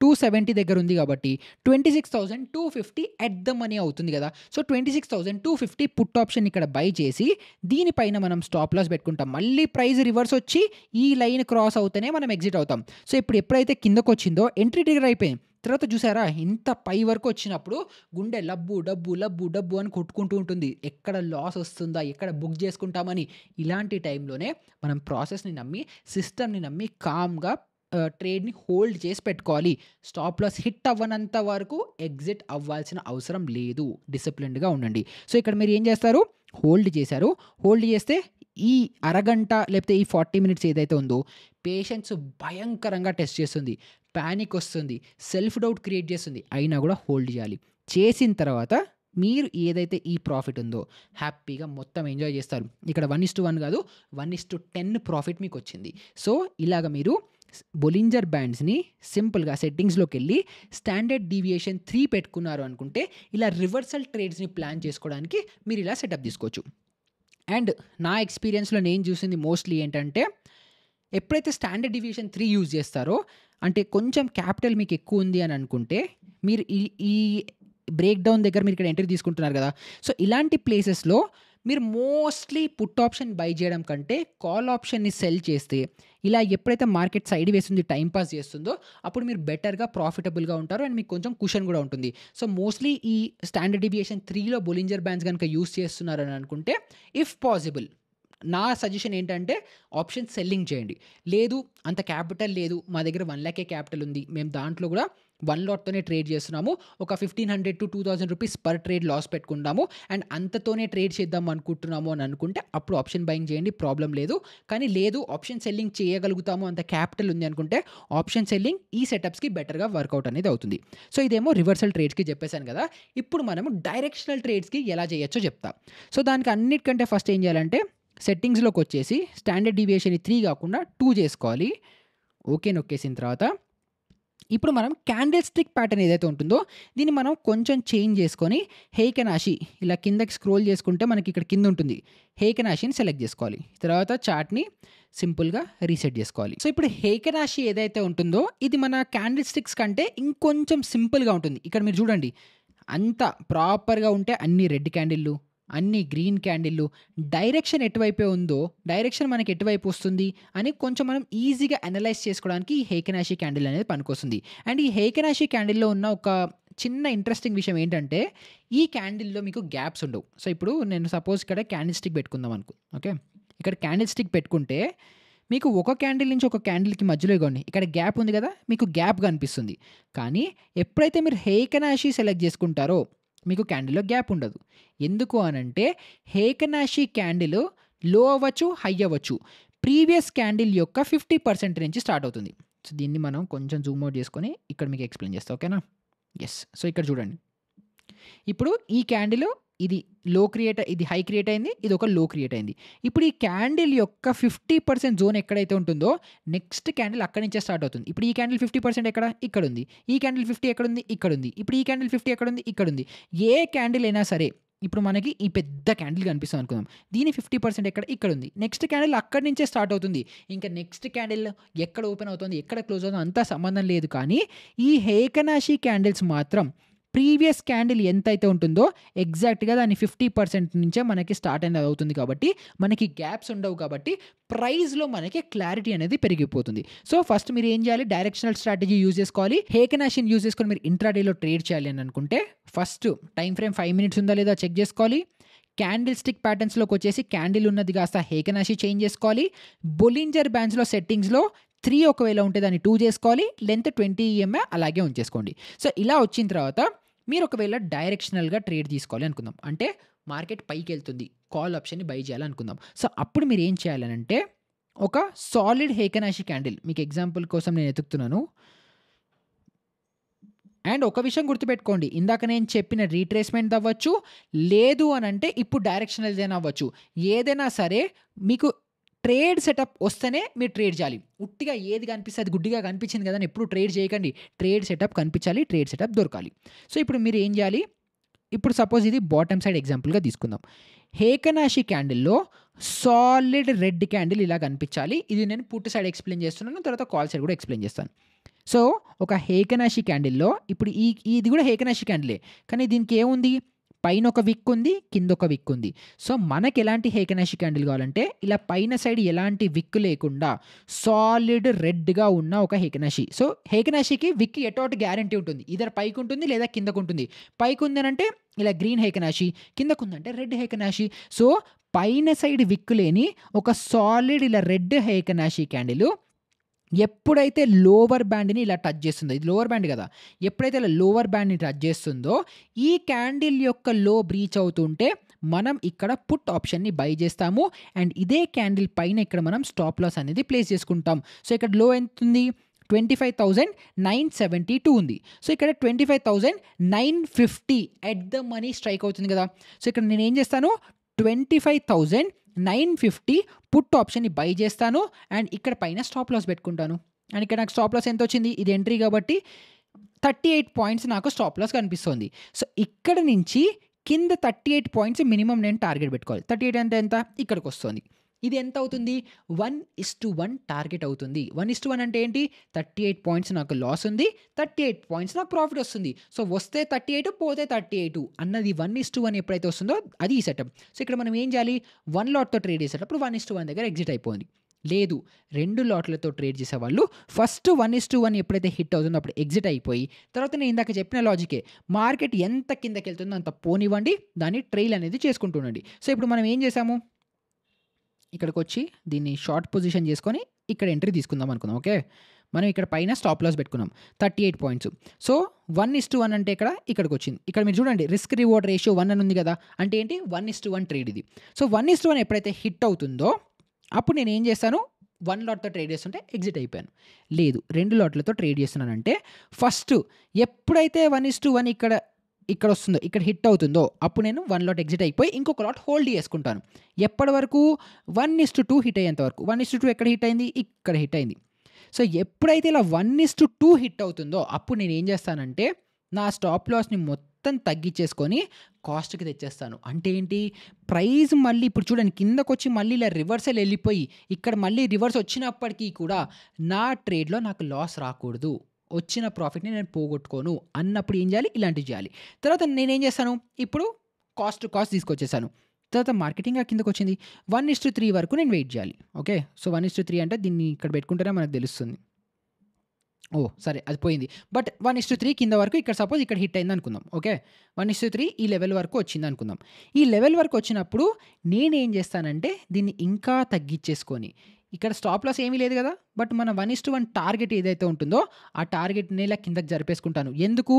26,270 దగ్గర ఉంది కాబట్టి 26,250 ఎట్ ద మనీ అవుతుంది కదా! సో, 26,250 పుట్ ఆప్షన్ ఇక్కడ బై చేసి దీనిపైన మనం స్టాప్ లాస్ పెట్టుకుంటాం. మళ్ళీ ప్రైస్ రివర్స్ వచ్చి ఈ లైన్ క్రాస్ అవుతేనే మనం ఎగ్జిట్ అవుతాం. సో, ఇప్పుడు ఎప్పుడైతే కిందకొచ్చిందో ఎంట్రీ ట్రిగ్గర్ అయిపోయింది. తర్వాత చూసారా? ఇంత పై వరకు వచ్చినప్పుడు గుండె లబ్బు, డబ్బు, లబ్బు, డబ్బు అని కొట్టుకుంటూ ఉంటుంది. ఎక్కడ లాస్ వస్తుందా? ఎక్కడ బుక్ చేసుకుంటామని. ఇలాంటి టైంలోనే మనం ప్రాసెస్‌ని నమ్మి, సిస్టమ్‌ని నమ్మి కామ్‌గా ట్రేడ్‌ని హోల్డ్ చేసి పెట్టుకోవాలి. స్టాప్ లాస్ హిట్ అవ్వనంత వరకు ఎగ్జిట్ అవ్వాల్సిన అవసరం లేదు. డిసిప్లిన్డ్‌గా ఉండండి. సో, ఇక్కడ మీరు ఏం చేస్తారు? హోల్డ్ చేశారు. హోల్డ్ చేస్తే ఈ అరగంట లేకపోతే ఈ 40 మినిట్స్ ఏదైతే ఉందో పేషెన్స్ భయంకరంగా టెస్ట్ చేస్తుంది. పానిక్ వస్తుంది. సెల్ఫ్ డౌట్ క్రియేట్ చేస్తుంది. అయినా కూడా హోల్డ్ చేయాలి. చేసిన తర్వాత మీరు ఏదైతే ఈ ప్రాఫిట్ ఉందో హ్యాపీగా మొత్తం ఎంజాయ్ చేస్తారు. ఇక్కడ 1:1 కాదు 1:10 ప్రాఫిట్ మీకొచ్చింది. సో, ఇలాగ మీరు బొలింజర్ బ్యాండ్స్‌ని సింపుల్‌గా సెట్టింగ్స్‌లోకెళ్ళి స్టాండర్డ్ డీవియేషన్ 3 పెట్టుకున్నారు అనుకుంటే ఇలా రివర్సల్ ట్రేడ్స్‌ని ప్లాన్ చేసుకోవడానికి మీరు ఇలా సెటప్ తీసుకోవచ్చు. అండ్ నా ఎక్స్‌పీరియన్స్‌లో నేను చూసింది మోస్ట్‌లీ ఏంటంటే, ఎప్పుడైతే స్టాండర్డ్ డీవియేషన్ 3 యూజ్ చేస్తారో, అంటే కొంచెం క్యాపిటల్ మీకు ఎక్కువుంది అని అనుకుంటే, మీరు ఈ ఈ బ్రేక్ డౌన్ దగ్గర మీరు ఇక్కడ ఎంట్రీ తీసుకుంటున్నారు కదా! సో, ఇలాంటి ప్లేసెస్‌లో మీరు మోస్ట్‌లీ పుట్ ఆప్షన్ బై చేయడం కంటే, కాల్ ఆప్షన్‌ని సెల్ చేస్తే, ఇలా ఎప్పుడైతే మార్కెట్ సైడ్ వేస్తుంది, టైమ్ పాస్ చేస్తుందో, అప్పుడు మీరు బెటర్‌గా ప్రాఫిటబుల్‌గా ఉంటారు. అండ్ మీకు కొంచెం కుషన్ కూడా ఉంటుంది. సో, మోస్ట్‌లీ ఈ స్టాండర్డ్ డీవియేషన్ 3లో బొలింజర్ బ్యాండ్స్ గనుక యూజ్ చేస్తున్నారని అనుకుంటే, ఇఫ్ పాసిబుల్ నా సజెషన్ ఏంటంటే ఆప్షన్ సెల్లింగ్ చేయండి. లేదు అంత క్యాపిటల్ లేదు. మా దగ్గర 1,00,000 క్యాపిటల్ ఉంది. మేము దాంట్లో కూడా 1 లాట్‌తోనే ట్రేడ్ చేస్తున్నాము. ఒక 1,500-2,000 రూపీస్ పర్ ట్రేడ్ లాస్ పెట్టుకుంటాము. అండ్ అంతతోనే ట్రేడ్ చేద్దాం అనుకుంటున్నాము అని అనుకుంటే అప్పుడు ఆప్షన్ బయింగ్ చేయండి. ప్రాబ్లమ్ లేదు. కానీ లేదు ఆప్షన్ సెల్లింగ్ చేయగలుగుతాము అంత క్యాపిటల్ ఉంది అనుకుంటే ఆప్షన్ సెల్లింగ్ ఈ సెటప్స్‌కి బెటర్‌గా వర్కౌట్ అనేది అవుతుంది. సో, ఇదేమో రివర్సల్ ట్రేడ్స్‌కి చెప్పేసాను కదా! ఇప్పుడు మనము డైరెక్షనల్ ట్రేడ్స్‌కి ఎలా చేయొచ్చో చెప్తా. సో, దానికి అన్నిటికంటే ఫస్ట్ ఏం చేయాలంటే సెట్టింగ్స్‌లోకొచ్చేసి స్టాండర్డ్ డీవియేషన్ 3 కాకుండా 2 చేసుకోవాలి. ఓకే నొక్కేసిన తర్వాత ఇప్పుడు మనం క్యాండిల్ స్టిక్ ప్యాటర్న్ ఏదైతే ఉంటుందో దీన్ని మనం కొంచెం చేంజ్ చేసుకొని హేకెనాషి ఇలా కిందకి స్క్రోల్ చేసుకుంటే మనకి ఇక్కడ కింద ఉంటుంది. హేకెనాషిని సెలెక్ట్ చేసుకోవాలి. తర్వాత చార్ట్‌ని సింపుల్‌గా రీసెట్ చేసుకోవాలి. సో, ఇప్పుడు హేకెనాషి ఏదైతే ఉంటుందో ఇది మన క్యాండిల్ స్టిక్స్ కంటే ఇంకొంచెం సింపుల్‌గా ఉంటుంది. ఇక్కడ మీరు చూడండి. అంతా ప్రాపర్‌గా ఉంటే అన్ని రెడ్ క్యాండిల్‌లు, అన్ని గ్రీన్ క్యాండిల్‌లు, డైరెక్షన్ ఎటువైపే ఉందో, డైరెక్షన్ మనకి ఎటువైపు వస్తుంది అని కొంచెం మనం ఈజీగా అనలైజ్ చేసుకోవడానికి ఈ హేకెనాషి క్యాండిల్ అనేది పనికొస్తుంది. అండ్ ఈ హేకెనాషి క్యాండిల్‌లో ఉన్న ఒక చిన్న ఇంట్రెస్టింగ్ విషయం ఏంటంటే, ఈ క్యాండిల్‌లో మీకు గ్యాప్స్ ఉండవు. సో, ఇప్పుడు నేను సపోజ్ ఇక్కడ క్యాండిల్ స్టిక్ పెట్టుకుందాం ఓకే. ఇక్కడ క్యాండిల్ స్టిక్ పెట్టుకుంటే మీకు ఒక క్యాండిల్ నుంచి ఒక క్యాండిల్‌కి మధ్యలో ఇగోండి ఇక్కడ గ్యాప్ ఉంది కదా! మీకు గ్యాప్ కనిపిస్తుంది. కానీ ఎప్పుడైతే మీరు హేకెనాషి సెలెక్ట్ చేసుకుంటారో మీకు క్యాండిల్‌లో గ్యాప్ ఉండదు. ఎందుకు అనంటే హేకెనాషి క్యాండిల్ లో అవ్వచ్చు, హై అవ్వచ్చు. ప్రీవియస్ క్యాండిల్ యొక్క 50% నుంచి స్టార్ట్ అవుతుంది. సో, దీన్ని మనం కొంచెం జూమ్ ఔట్ చేసుకొని ఇక్కడ మీకు ఎక్స్‌ప్లెయిన్ చేస్తా. ఓకేనా? యెస్. సో, ఇక్కడ చూడండి. ఇప్పుడు ఈ క్యాండిల్ ఇది ఇది హై క్రియేట్ అయింది. ఇది ఒక లో క్రియేట్ అయింది. ఇప్పుడు ఈ క్యాండిల్ యొక్క 50% జోన్ ఎక్కడైతే ఉంటుందో నెక్స్ట్ క్యాండిల్ అక్కడి నుంచే స్టార్ట్ అవుతుంది. ఇప్పుడు ఈ క్యాండిల్ 50% ఎక్కడ? ఇక్కడుంది. ఈ క్యాండిల్ 50 ఎక్కడుంది? ఇక్కడుంది. ఇప్పుడు ఈ క్యాండిల్ 50 ఎక్కడుంది? ఇక్కడుంది. ఏ క్యాండిల్ అయినా సరే ఇప్పుడు మనకి ఈ పెద్ద క్యాండిల్ కనిపిస్తుంది అనుకుందాం. దీని 50% ఎక్కడ? ఇక్కడుంది. నెక్స్ట్ క్యాండిల్ అక్కడి నుంచే స్టార్ట్ అవుతుంది. ఇంకా నెక్స్ట్ క్యాండిల్ ఎక్కడ ఓపెన్ అవుతుంది? ఎక్కడ క్లోజ్ అవుతుందో అంతా సంబంధం లేదు. కానీ ఈ హేకెనాషి క్యాండిల్స్ మాత్రం ప్రీవియస్ క్యాండిల్ ఎంతైతే ఉంటుందో ఎగ్జాక్ట్‌గా దాని 50% నుంచే మనకి స్టార్ట్ అనేది అవుతుంది కాబట్టి, మనకి గ్యాప్స్ ఉండవు కాబట్టి, ప్రైస్‌లో మనకి క్లారిటీ అనేది పెరిగిపోతుంది. సో, ఫస్ట్ మీరు ఏం చేయాలి? డైరెక్షనల్ స్ట్రాటజీ యూజ్ చేసుకోవాలి. హేకెనాషిని యూజ్ చేసుకొని మీరు ఇంట్రాడేలో ట్రేడ్ చేయాలి అని అనుకుంటే, ఫస్ట్ టైమ్ ఫ్రేమ్ 5 మినిట్స్ ఉందా లేదా చెక్ చేసుకోవాలి. క్యాండిల్ స్టిక్ ప్యాటర్న్స్‌లోకొచ్చేసి క్యాండిల్ ఉన్నది కాస్త హేకెనాషి చేంజ్ చేసుకోవాలి. బొలింజర్ బ్యాండ్స్‌లో సెట్టింగ్స్‌లో 3 ఒకవేళ ఉంటే దాన్ని 2 చేసుకోవాలి. లెంత్ 20 ఈఎంఏ అలాగే ఉంచేసుకోండి. సో, ఇలా వచ్చిన తర్వాత మీరు ఒకవేళ డైరెక్షనల్‌గా ట్రేడ్ తీసుకోవాలి అనుకుందాం. అంటే మార్కెట్ పైకెళ్తుంది. కాల్ ఆప్షన్‌ని బై చేయాలి అనుకుందాం. సో, అప్పుడు మీరు ఏం చేయాలనంటే ఒక సాలిడ్ హేకెనాషి క్యాండిల్ మీకు ఎగ్జాంపుల్ కోసం నేను ఎతుకుతున్నాను. అండ్ ఒక విషయం గుర్తుపెట్టుకోండి. ఇందాక నేను చెప్పిన రీట్రేస్‌మెంట్ అవ్వచ్చు, లేదు అనంటే ఇప్పుడు డైరెక్షనల్‌దైనా అవ్వచ్చు. ఏదైనా సరే మీకు ట్రేడ్ సెటప్ వస్తేనే మీరు ట్రేడ్ చేయాలి. ఉట్టిగా ఏది కనిపిస్తే అది గుడ్డిగా కనిపించింది కదా అని ఎప్పుడు ట్రేడ్ చేయకండి. ట్రేడ్ సెటప్ కనిపించాలి. ట్రేడ్ సెటప్ దొరకాలి. సో, ఇప్పుడు మీరు ఏం చేయాలి? ఇప్పుడు సపోజ్ ఇది బాటమ్ సైడ్ ఎగ్జాంపుల్‌గా తీసుకుందాం. హేకెనాషి క్యాండిల్‌లో సాలిడ్ రెడ్ క్యాండిల్ ఇలా కనిపించాలి. ఇది నేను పుట్ సైడ్ ఎక్స్‌ప్లెయిన్ చేస్తున్నాను. తర్వాత కాల్ సైడ్ కూడా ఎక్స్‌ప్లెయిన్ చేస్తాను. సో, ఒక హేకెనాషి క్యాండిల్‌లో ఇప్పుడు ఇది కూడా హేకెనాషి క్యాండిలే. కానీ దీనికి ఏముంది? పైన ఒక విక్ ఉంది. కింద ఒక విక్ ఉంది. సో, మనకి ఎలాంటి హేకెనాషి క్యాండిల్ కావాలంటే ఇలా పైన సైడ్ ఎలాంటి విక్ లేకుండా సాలిడ్ రెడ్‌గా ఉన్న ఒక హేకెనాషి. సో, హేకెనాషికి విక్ ఎటో అటు గ్యారంటీ ఉంటుంది. ఐదర్ పైకి ఉంటుంది లేదా కిందకు ఉంటుంది. పైకి ఉందనంటే ఇలా గ్రీన్ హేకెనాషి, కిందకుందంటే రెడ్ హేకెనాషి. సో, పైన సైడ్ విక్ లేని ఒక సాలిడ్ ఇలా రెడ్ హేకెనాషి క్యాండిల్ ఎప్పుడైతే లోవర్ బ్యాండ్‌ని ఇలా టచ్ చేస్తుందో, ఇది లోవర్ బ్యాండ్ కదా! ఎప్పుడైతే ఇలా లోవర్ బ్యాండ్‌ని టచ్ చేస్తుందో, ఈ క్యాండిల్ యొక్క లో బ్రీచ్ అవుతుంటే మనం ఇక్కడ పుట్ ఆప్షన్‌ని బై చేస్తాము. అండ్ ఇదే క్యాండిల్ పైన ఇక్కడ మనం స్టాప్ లాస్ అనేది ప్లేస్ చేసుకుంటాం. సో, ఇక్కడ లో ఎంతుంది? 25,972 ఉంది. సో, ఇక్కడ 25,950 ఎట్ ద మనీ స్ట్రైక్ అవుతుంది కదా! సో, ఇక్కడ నేనేం చేస్తాను? 25,950 పుట్ ఆప్షన్‌ని బై చేస్తాను. అండ్ ఇక్కడ పైన స్టాప్ లాస్ పెట్టుకుంటాను. అండ్ ఇక్కడ నాకు స్టాప్ లాస్ ఎంతొచ్చింది? ఇది ఎంట్రీ కాబట్టి 38 పాయింట్స్ నాకు స్టాప్ లాస్ కనిపిస్తోంది. సో, ఇక్కడ నుంచి కింద 38 పాయింట్స్ మినిమమ్ నేను టార్గెట్ పెట్టుకోవాలి. 38 అంటే ఎంత? ఇక్కడికొస్తుంది. ఇది ఎంత అవుతుంది? 1:1 టార్గెట్ అవుతుంది. 1:1 అంటే ఏంటి? 38 పాయింట్స్ నాకు లాస్ ఉంది. 38 పాయింట్స్ నాకు ప్రాఫిట్ వస్తుంది. సో, వస్తే 38 పోతే 38 అన్నది 1:1 ఎప్పుడైతే వస్తుందో అది ఈ సెటప్. సో, ఇక్కడ మనం ఏం చేయాలి? 1 లాట్‌తో ట్రేడ్ చేసేటప్పుడు 1:1 దగ్గర ఎగ్జిట్ అయిపోయింది. లేదు 2 లాట్‌లతో ట్రేడ్ చేసేవాళ్ళు ఫస్ట్ 1:1 ఎప్పుడైతే హిట్ అవుతుందో అప్పుడు ఎగ్జిట్ అయిపోయి, తర్వాత నేను ఇందాక చెప్పిన లాజికే మార్కెట్ ఎంత కిందకెళ్తుందో అంత పోనివ్వండి. దాన్ని ట్రైల్ అనేది చేసుకుంటూ ఉండండి. సో, ఇప్పుడు మనం ఏం చేసాము? ఇక్కడికొచ్చి దీన్ని షార్ట్ పొజిషన్ చేసుకొని ఇక్కడ ఎంట్రీ తీసుకుందాం అనుకుందాం. ఓకే. మనం ఇక్కడ పైన స్టాప్ లాస్ పెట్టుకున్నాం 38 పాయింట్స్. సో, 1:1 అంటే ఇక్కడికొచ్చింది. ఇక్కడ మీరు చూడండి రిస్క్ రివార్డ్ రేషియో 1 అని ఉంది కదా! అంటే ఏంటి? 1:1 ట్రేడ్ ఇది. సో, 1:1 ఎప్పుడైతే హిట్ అవుతుందో అప్పుడు నేనేం చేశాను? 1 లాట్‌తో ట్రేడ్ చేస్తుంటే ఎగ్జిట్ అయిపోయాను. లేదు 2 లాట్‌లతో ట్రేడ్ చేస్తున్నానంటే ఫస్ట్ ఎప్పుడైతే 1:1 ఇక్కడొస్తుందో, ఇక్కడ హిట్ అవుతుందో అప్పుడు నేను 1 లాట్ ఎగ్జిట్ అయిపోయి ఇంకొక లాట్ హోల్డ్ చేసుకుంటాను. ఎప్పటి వరకు? 1:2 హిట్ అయ్యేంత వరకు. 1:2 ఎక్కడ హిట్ అయింది? ఇక్కడ హిట్ అయింది. సో, ఎప్పుడైతే ఇలా 1:2 హిట్ అవుతుందో అప్పుడు నేనేం చేస్తానంటే నా స్టాప్ లాస్‌ని మొత్తం తగ్గించేసుకొని కాస్ట్‌కి తెచ్చేస్తాను. అంటే ఏంటి? ప్రైస్ మళ్ళీ ఇప్పుడు చూడండి కిందకొచ్చి మళ్ళీ ఇలా రివర్సల్ ఎళ్ళిపోయి ఇక్కడ మళ్ళీ రివర్స్ వచ్చినప్పటికీ కూడా నా ట్రేడ్‌లో నాకు లాస్ రాకూడదు. వచ్చిన ప్రాఫిట్‌ని నేను పోగొట్టుకోను అన్నప్పుడు ఏం చేయాలి? ఇలాంటివి చేయాలి. తర్వాత నేనేం చేస్తాను? ఇప్పుడు కాస్ట్ టు కాస్ట్ తీసుకొచ్చేసాను. తర్వాత మార్కెటింగ్ కిందకొచ్చింది. 1:3 వరకు నేను వెయిట్ చేయాలి. ఓకే. సో, 1:3 అంటే దీన్ని ఇక్కడ పెట్టుకుంటేనే మనకు తెలుస్తుంది. ఓహ్! సరే అది పోయింది. బట్ 1:3 కింద వరకు ఇక్కడ సపోజ్ ఇక్కడ హిట్ అయిందనుకుందాం. ఓకే. 1:3 ఈ లెవెల్ వరకు వచ్చిందనుకుందాం. ఈ లెవెల్ వరకు వచ్చినప్పుడు నేనేం చేస్తానంటే దీన్ని ఇంకా తగ్గిచ్చేసుకొని ఇక్కడ స్టాప్ లాస్ ఏమీ లేదు కదా! బట్ మన 1:1 టార్గెట్ ఏదైతే ఉంటుందో ఆ టార్గెట్‌ని ఇలా కిందకి జరిపేసుకుంటాను. ఎందుకు?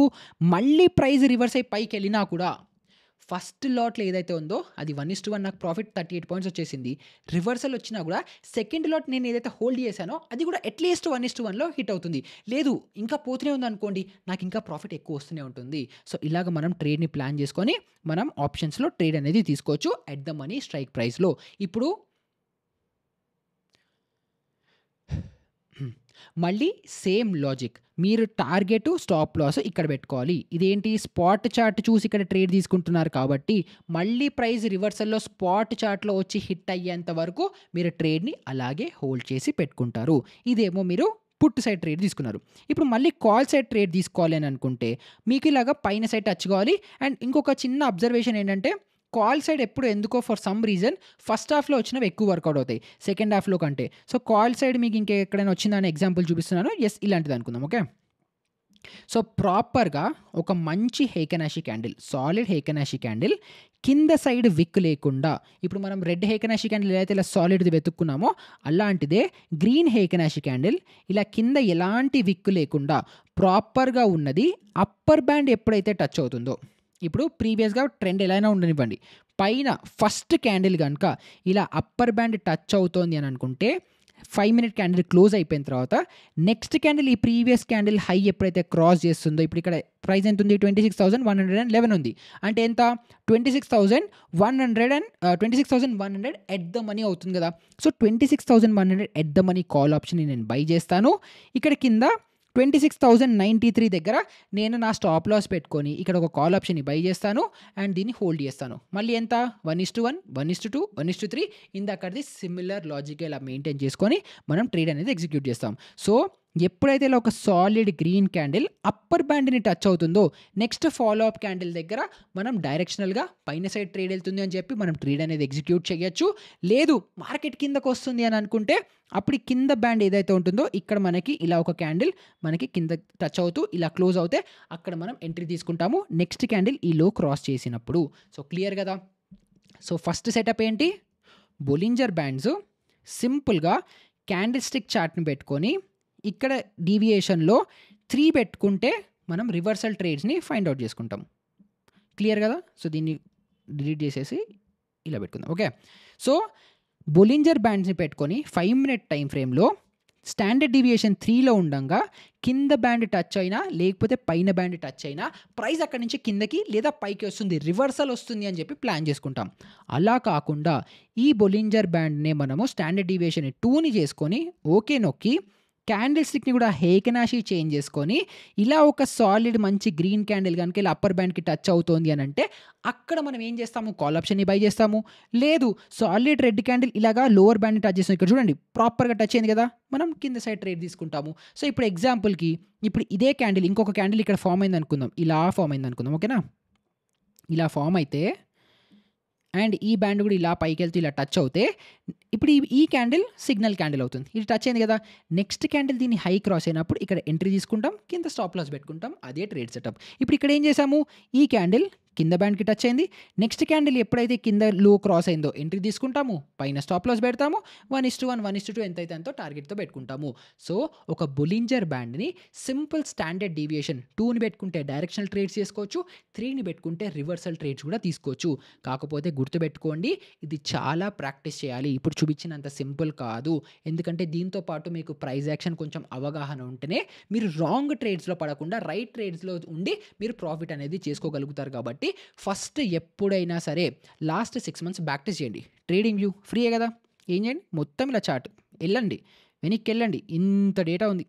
మళ్ళీ ప్రైస్ రివర్స్ అయ్యి పైకెళ్ళినా కూడా ఫస్ట్ లాట్‌లో ఏదైతే ఉందో అది 1:1 నాకు ప్రాఫిట్ 38 పాయింట్స్ వచ్చేసింది. రివర్సల్ వచ్చినా కూడా సెకండ్ లాట్ నేను ఏదైతే హోల్డ్ చేశానో అది కూడా అట్‌లీస్ట్ 1:1లో హిట్ అవుతుంది. లేదు ఇంకా పోతూనే ఉందనుకోండి నాకు ఇంకా ప్రాఫిట్ ఎక్కువ వస్తూనే ఉంటుంది. సో, ఇలాగ మనం ట్రేడ్‌ని ప్లాన్ చేసుకొని మనం ఆప్షన్స్‌లో ట్రేడ్ అనేది తీసుకోవచ్చు ఎట్ ద మనీ స్ట్రైక్ ప్రైస్‌లో. ఇప్పుడు మళ్ళీ సేమ్ లాజిక్. మీరు టార్గెట్, స్టాప్ లాస్ ఇక్కడ పెట్టుకోవాలి. ఇదేంటి? స్పాట్ చార్ట్ చూసి ఇక్కడ ట్రేడ్ తీసుకుంటున్నారు కాబట్టి మళ్ళీ ప్రైస్ రివర్సల్‌లో స్పాట్ చార్ట్‌లో వచ్చి హిట్ అయ్యేంత వరకు మీరు ట్రేడ్‌ని అలాగే హోల్డ్ చేసి పెట్టుకుంటారు. ఇదేమో మీరు పుట్ సైడ్ ట్రేడ్ తీసుకున్నారు. ఇప్పుడు మళ్ళీ కాల్ సైడ్ ట్రేడ్ తీసుకోవాలి అని అనుకుంటే మీకు ఇలాగా పైన సైడ్ టచ్ కావాలి. అండ్ ఇంకొక చిన్న అబ్జర్వేషన్ ఏంటంటే కాల్ సైడ్ ఎప్పుడు ఎందుకో ఫర్ సమ్ రీజన్ ఫస్ట్ హాఫ్‌లో వచ్చినవి ఎక్కువ వర్కౌట్ అవుతాయి. సెకండ్ హాఫ్‌లో కంటే. సో, కాల్ సైడ్ మీకు ఇంకెక్కడైనా వచ్చిందా అని ఎగ్జాంపుల్ చూపిస్తున్నాను. యెస్ ఇలాంటిది అనుకుందాం. ఓకే. సో, ప్రాపర్‌గా ఒక మంచి హేకెనాషి క్యాండిల్, సాలిడ్ హేకెనాషి క్యాండిల్ కింద సైడ్ విక్ లేకుండా ఇప్పుడు మనం రెడ్ హేకెనాషి క్యాండిల్ ఎలా అయితే ఇలా సాలిడ్‌ది వెతుక్కున్నామో అలాంటిదే గ్రీన్ హేకెనాషి క్యాండిల్ ఇలా కింద ఎలాంటి విక్ లేకుండా ప్రాపర్‌గా ఉన్నది అప్పర్ బ్యాండ్ ఎప్పుడైతే టచ్ అవుతుందో ఇప్పుడు ప్రీవియస్‌గా ట్రెండ్ ఎలా అయినా ఉండనివ్వండి. పైన ఫస్ట్ క్యాండిల్ గనుక ఇలా అప్పర్ బ్యాండ్ టచ్ అవుతోంది అని అనుకుంటే 5 మినిట్ క్యాండిల్ క్లోజ్ అయిపోయిన తర్వాత నెక్స్ట్ క్యాండిల్ ఈ ప్రీవియస్ క్యాండిల్ హై ఎప్పుడైతే క్రాస్ చేస్తుందో ఇప్పుడు ఇక్కడ ప్రైస్ ఎంత ఉంది? 26,111 ఉంది. అంటే ఎంత? 26,100 ఎట్ ద మనీ అవుతుంది కదా! So, 26,100 at the money call ఆప్షన్‌ని నేను బై చేస్తాను. ఇక్కడ కింద 26,093 దగ్గర నేను నా స్టాప్ లాస్ పెట్టుకొని ఇక్కడ ఒక కాల్ ఆప్షన్‌ని బై చేస్తాను. అండ్ దీన్ని హోల్డ్ చేస్తాను. మళ్ళీ ఎంత? 1:1, 1:2, 1:3 ఇందాకటిది సిమిలర్ లాజిక్ ఇలా మెయింటైన్ చేసుకొని మనం ట్రేడ్ అనేది ఎగ్జిక్యూట్ చేస్తాం. సో, ఎప్పుడైతే ఇలా ఒక సాలిడ్ గ్రీన్ క్యాండిల్ అప్పర్ బ్యాండ్‌ని టచ్ అవుతుందో నెక్స్ట్ ఫాలో అప్ క్యాండిల్ దగ్గర మనం డైరెక్షనల్‌గా పైన సైడ్ ట్రేడ్ వెళ్తుంది అని చెప్పి మనం ట్రేడ్ అనేది ఎగ్జిక్యూట్ చేయొచ్చు. లేదు మార్కెట్ కిందకొస్తుంది అని అనుకుంటే అప్పుడు కింద బ్యాండ్ ఏదైతే ఉంటుందో ఇక్కడ మనకి ఇలా ఒక క్యాండిల్ మనకి కింద టచ్ అవుతూ ఇలా క్లోజ్ అవుతే అక్కడ మనం ఎంట్రీ తీసుకుంటాము. నెక్స్ట్ క్యాండిల్ ఈ లో క్రాస్ చేసినప్పుడు. సో, క్లియర్ కదా! సో, ఫస్ట్ సెటప్ ఏంటి? బొలింజర్ బ్యాండ్స్ సింపుల్‌గా క్యాండిల్ స్టిక్ చార్ట్‌ని పెట్టుకొని ఇక్కడ డీవియేషన్‌లో 3 పెట్టుకుంటే మనం రివర్సల్ ట్రేడ్స్‌ని ఫైండ్ ఔట్ చేసుకుంటాం. క్లియర్ కదా! సో, దీన్ని డిలీట్ చేసేసి ఇలా పెట్టుకుందాం. ఓకే. సో, బొలింజర్ బ్యాండ్స్‌ని పెట్టుకొని 5 మినిట్ టైమ్ ఫ్రేమ్‌లో స్టాండర్డ్ డీవియేషన్ 3లో ఉండంగా కింద బ్యాండ్ టచ్ అయినా లేకపోతే పైన బ్యాండ్ టచ్ అయినా ప్రైస్ అక్కడి నుంచి కిందకి లేదా పైకి వస్తుంది. రివర్సల్ వస్తుంది అని చెప్పి ప్లాన్ చేసుకుంటాం. అలా కాకుండా ఈ బొలింజర్ బ్యాండ్‌నే మనము స్టాండర్డ్ డీవియేషన్ 2ని చేసుకొని ఓకే నొక్కి క్యాండిల్ స్టిక్‌ని గూడా హేకెనాషి చేంజ్ చేసుకొని, ఇలా ఒక సాలిడ్ మంచి గ్రీన్ క్యాండిల్ గనుక ఇలా అప్పర్ బ్యాండ్‌కి టచ్ అవుతోంది అనంటే, అక్కడ మనం ఏం చేస్తాము కాల్ ఆప్షన్‌ని బై చేస్తాము. లేదు సాలిడ్ రెడ్ క్యాండిల్ ఇలాగా లోవర్ బ్యాండ్‌ని టచ్ చేసాం. ఇక్కడ చూడండి ప్రాపర్‌గా టచ్ అయింది గదా! మనం కింద సైడ్ ట్రేడ్ తీసుకుంటాము. సో, ఇప్పుడు ఎగ్జాంపుల్‌కి ఇప్పుడు ఇదే క్యాండిల్ ఇంకొక క్యాండిల్ ఇక్కడ ఫార్మ్ అయిందనుకుందాం. ఇలా ఫార్మ్ అయిందనుకుందాం. ఓకేనా? ఇలా ఫార్మ్ అయితే అండ్ ఈ బ్యాండ్ గూడా ఇలా పైకెళ్తూ ఇలా టచ్ అవుతే, ఇప్పుడు ఈ క్యాండిల్ సిగ్నల్ క్యాండిల్ అవుతుంది. ఇది టచ్ అయింది గదా! నెక్స్ట్ క్యాండిల్ దీన్ని హై క్రాస్ అయినప్పుడు ఇక్కడ ఎంట్రీ తీసుకుంటాం. కింద స్టాప్ లాస్ పెట్టుకుంటాం. అదే ట్రేడ్ సెటప్. ఇప్పుడు ఇక్కడ ఏం చేసాము? ఈ క్యాండిల్ కింద బ్యాండ్‌కి టచ్ అయింది. నెక్స్ట్ క్యాండిల్ ఎప్పుడైతే కింద లో క్రాస్ అయిందో ఎంట్రీ తీసుకుంటాము. పైన స్టాప్ లాస్ పెడతాము. 1:1, 1:2 ఎంతైతే అంతో టార్గెట్‌తో పెట్టుకుంటాము. సో, ఒక బొలింజర్ బ్యాండ్‌ని సింపుల్ స్టాండర్డ్ డీవియేషన్ 2ని పెట్టుకుంటే డైరెక్షనల్ ట్రేడ్స్ చేసుకోవచ్చు. 3ని పెట్టుకుంటే రివర్సల్ ట్రేడ్స్ కూడా తీసుకోవచ్చు. కాకపోతే గుర్తుపెట్టుకోండి ఇది చాలా ప్రాక్టీస్ చేయాలి. ఇప్పుడు చూపించినంత సింపుల్ కాదు. ఎందుకంటే దీంతో పాటు మీకు ప్రైస్ యాక్షన్ కొంచెం అవగాహన ఉంటేనే మీరు రాంగ్ ట్రేడ్స్‌లో పడకుండా రైట్ ట్రేడ్స్‌లో ఉండి మీరు ప్రాఫిట్ అనేది చేసుకోగలుగుతారు కాబట్టి ఫస్ట్ ఎప్పుడైనా సరే లాస్ట్ 6 మంత్స్ ప్రాక్టీస్ చేయండి. ట్రేడింగ్ వ్యూ ఫ్రీయే గదా! ఏం చేయండి మొత్తం ఇలా చార్ట్ ఎళ్ళండి. వెనక్కెళ్ళండి. ఇంత డేటా ఉంది.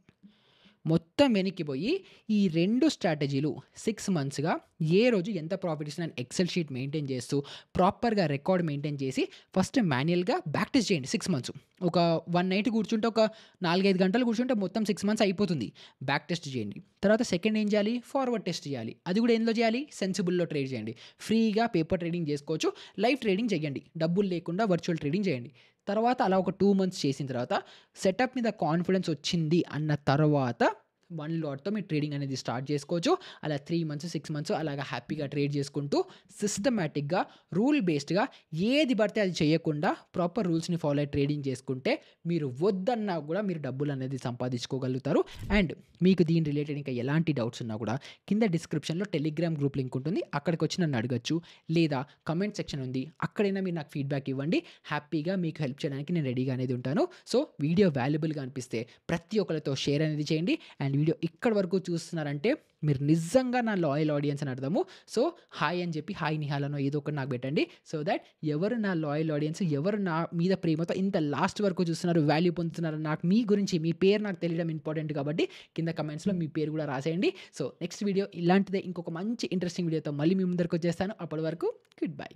మొత్తం వెనక్కిపోయి ఈ 2 స్ట్రాటజీలు 6 మంత్స్‌గా ఏ రోజు ఎంత ప్రాఫిట్ ఇచ్చినా ఎక్సెల్ షీట్ మెయింటైన్ చేస్తూ ప్రాపర్‌గా రికార్డ్ మెయింటైన్ చేసి ఫస్ట్ మాన్యుయల్‌గా ప్రాక్టీస్ చేయండి 6 మంత్స్. ఒక 1 నైట్ కూర్చుంటే ఒక 4, 5 గంటలు కూర్చుంటే మొత్తం 6 మంత్స్ అయిపోతుంది. బ్యాక్ టెస్ట్ చేయండి. తర్వాత సెకండ్ ఏం చేయాలి? ఫార్వర్డ్ టెస్ట్ చేయాలి. అది కూడా ఎందులో చేయాలి? సెన్సిబుల్‌లో ట్రేడ్ చేయండి. ఫ్రీగా పేపర్ ట్రేడింగ్ చేసుకోవచ్చు. లైవ్ ట్రేడింగ్ చేయండి. డబ్బులు లేకుండా వర్చువల్ ట్రేడింగ్ చేయండి. తర్వాత అలా ఒక 2 మంత్స్ చేసిన తర్వాత సెటప్ మీద కాన్ఫిడెన్స్ వచ్చింది అన్న తర్వాత 1 లాట్‌తో మీరు ట్రేడింగ్ అనేది స్టార్ట్ చేసుకోవచ్చు. అలా 3 మంత్స్, 6 మంత్స్ అలాగా హ్యాపీగా ట్రేడ్ చేసుకుంటూ సిస్టమాటిక్‌గా, రూల్ బేస్డ్‌గా ఏది పడితే అది చేయకుండా ప్రాపర్ రూల్స్‌ని ఫాలో అయ్యి ట్రేడింగ్ చేసుకుంటే మీరు వద్దన్నా కూడా మీరు డబ్బులనేది సంపాదించుకోగలుగుతారు. అండ్ మీకు దీని రిలేటెడ్ ఇంకా ఎలాంటి డౌట్స్ ఉన్నా కూడా కింద డిస్క్రిప్షన్‌లో టెలిగ్రామ్ గ్రూప్ లింక్ ఉంటుంది. అక్కడికొచ్చి నన్ను అడగొచ్చు. లేదా కమెంట్ సెక్షన్ ఉంది. అక్కడైనా మీరు నాకు ఫీడ్‌బ్యాక్ ఇవ్వండి. హ్యాపీగా మీకు హెల్ప్ చేయడానికి నేను రెడీగా అనేది ఉంటాను. సో, వీడియో వాల్యుబుల్‌గా అనిపిస్తే ప్రతి ఒక్కరితో షేర్ అనేది చేయండి. అండ్ వీడియో ఇక్కడి వరకు చూస్తున్నారంటే మీరు నిజంగా నా లాయల్ ఆడియన్స్ అని అర్థము. సో, హాయ్ అని చెప్పి హాయ్ నిహాల్ అనో ఏదో ఒకటి నాకు పెట్టండి. సో దట్ ఎవరు నా లాయల్ ఆడియన్స్, ఎవరు నా మీద ప్రేమతో ఇంత లాస్ట్ వరకు చూస్తున్నారు, వాల్యూ పొందుతున్నారు, నాకు మీ గురించి మీ పేరు నాకు తెలియడం ఇంపార్టెంట్ కాబట్టి కింద కమెంట్స్‌లో మీ పేరు కూడా రాసేయండి. సో, నెక్స్ట్ వీడియో ఇలాంటిదే ఇంకొక మంచి ఇంట్రెస్టింగ్ వీడియోతో మళ్ళీ మీ ముందరికి వచ్చేస్తాను. అప్పటి వరకు గుడ్ బై.